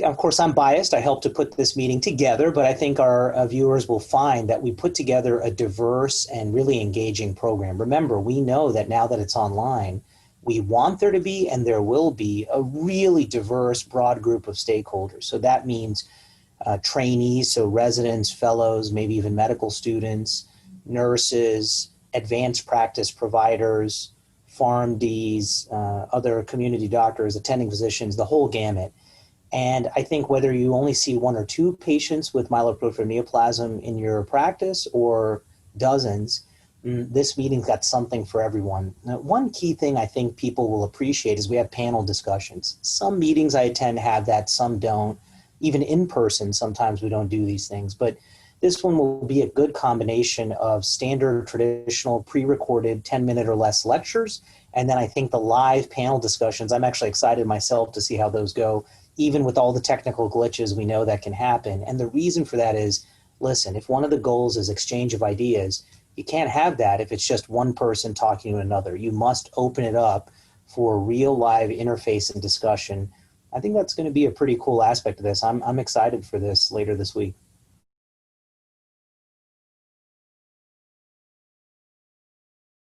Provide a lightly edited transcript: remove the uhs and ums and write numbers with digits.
of course, I'm biased. I helped to put this meeting together, but I think our viewers will find that we put together a diverse and really engaging program. Remember, we know that now that it's online, we want there to be and there will be a really diverse, broad group of stakeholders. So that means trainees, so residents, fellows, maybe even medical students, nurses, advanced practice providers, PharmDs, other community doctors, attending physicians, the whole gamut. And I think whether you only see one or two patients with myeloproliferative neoplasm in your practice or dozens, this meeting's got something for everyone. Now, one key thing I think people will appreciate is we have panel discussions. Some meetings I attend have that, some don't. Even in person, sometimes we don't do these things. But this one will be a good combination of standard, traditional, pre-recorded 10-minute or less lectures. And then I think the live panel discussions, I'm actually excited myself to see how those go, even with all the technical glitches we know that can happen. And the reason for that is, listen, if one of the goals is exchange of ideas, you can't have that if it's just one person talking to another. You must open it up for real live interface and discussion. I think that's going to be a pretty cool aspect of this. I'm excited for this later this week.